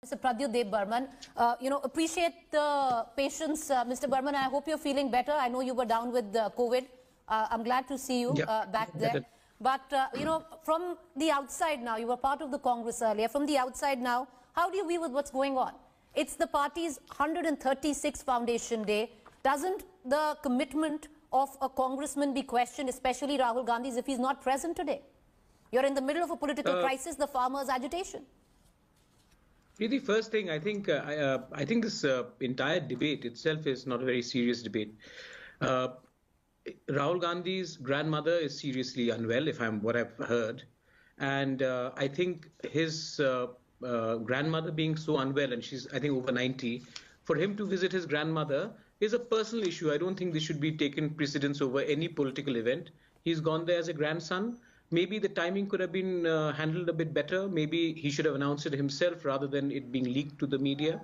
Mr. Pradyot Debbarma. Appreciate the patience, Mr. Burman. I hope you're feeling better. I know you were down with COVID. I'm glad to see you back there. But, from the outside now, you were part of the Congress earlier. From the outside now, how do you view with what's going on? It's the party's 136th foundation day. Doesn't the commitment of a congressman be questioned, especially Rahul Gandhi's, if he's not present today? You're in the middle of a political crisis, the farmers' agitation. The first thing, I think this entire debate itself is not a very serious debate. Rahul Gandhi's grandmother is seriously unwell, what I've heard, and I think his grandmother being so unwell, and she's I think over 90, for him to visit his grandmother is a personal issue. I don't think this should be taken precedence over any political event. He's gone there as a grandson. Maybe the timing could have been handled a bit better. Maybe he should have announced it himself rather than it being leaked to the media.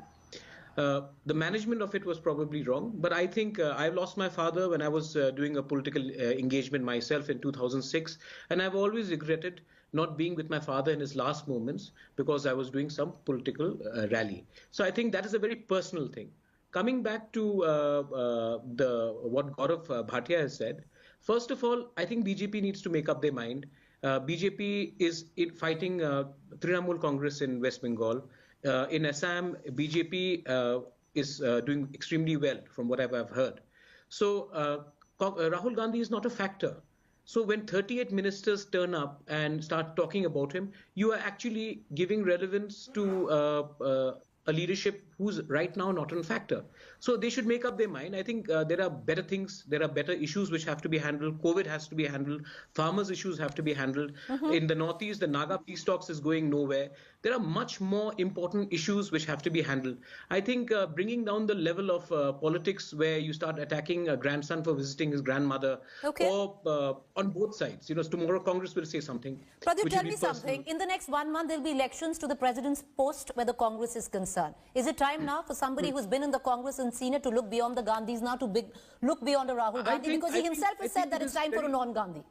The management of it was probably wrong. But I think I lost my father when I was doing a political engagement myself in 2006. And I've always regretted not being with my father in his last moments because I was doing some political rally. So I think that is a very personal thing. Coming back to what Gaurav Bhatia has said, first of all, I think BJP needs to make up their mind. BJP is fighting Trinamool Congress in West Bengal. In Assam, BJP is doing extremely well from what I've heard. So Rahul Gandhi is not a factor. So when 38 ministers turn up and start talking about him, you are actually giving relevance to a leadership who's right now not a factor. So they should make up their mind. I think there are better things, there are better issues which have to be handled. COVID has to be handled. Farmers' issues have to be handled. In the Northeast, the Naga peace talks is going nowhere. There are much more important issues which have to be handled. I think bringing down the level of politics where you start attacking a grandson for visiting his grandmother, or on both sides. Tomorrow Congress will say something. Pradyot, tell me something. In the next 1 month, there will be elections to the president's post where the Congress is concerned. Is it time now for somebody who's been in the Congress and seen it to look beyond the Gandhis now, to look beyond a Rahul Gandhi? Because he himself has said that it's time for a non-Gandhi.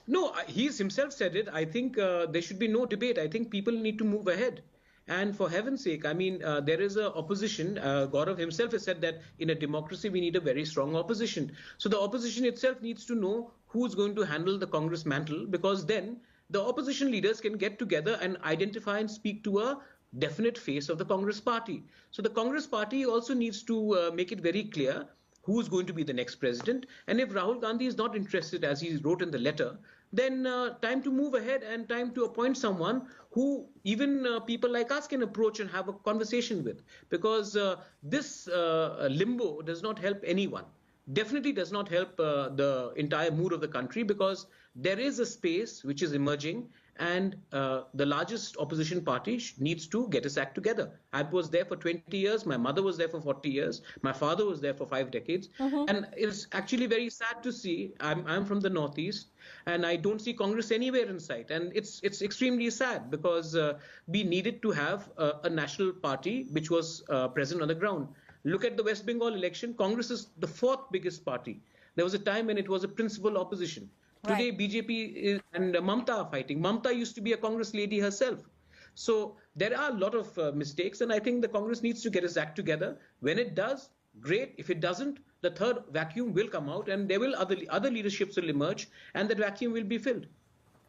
No, he's himself said it. I think there should be no debate. I think people need to move ahead. And for heaven's sake, I mean, there is a opposition. Gaurav himself has said that in a democracy, we need a very strong opposition. So the opposition itself needs to know who's going to handle the Congress mantle, because then the opposition leaders can get together and identify and speak to a definite face of the Congress party. So the Congress party also needs to make it very clear who's going to be the next president. And if Rahul Gandhi is not interested, as he wrote in the letter, then time to move ahead and time to appoint someone who even people like us can approach and have a conversation with. Because this limbo does not help anyone. Definitely does not help the entire mood of the country, because there is a space which is emerging, and the largest opposition party needs to get its act together. I was there for 20 years. My mother was there for 40 years. My father was there for 5 decades. And it's actually very sad to see. I'm from the Northeast, and I don't see Congress anywhere in sight. And it's extremely sad, because we needed to have a national party which was present on the ground. Look at the West Bengal election. Congress is the 4th biggest party. There was a time when it was a principal opposition. Today, BJP and Mamta are fighting. Mamta used to be a Congress lady herself. So there are a lot of mistakes, and I think the Congress needs to get its act together. When it does, great. If it doesn't, the third vacuum will come out, and there will other leaderships will emerge, and that vacuum will be filled.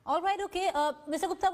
All right, okay. Mr. Gupta.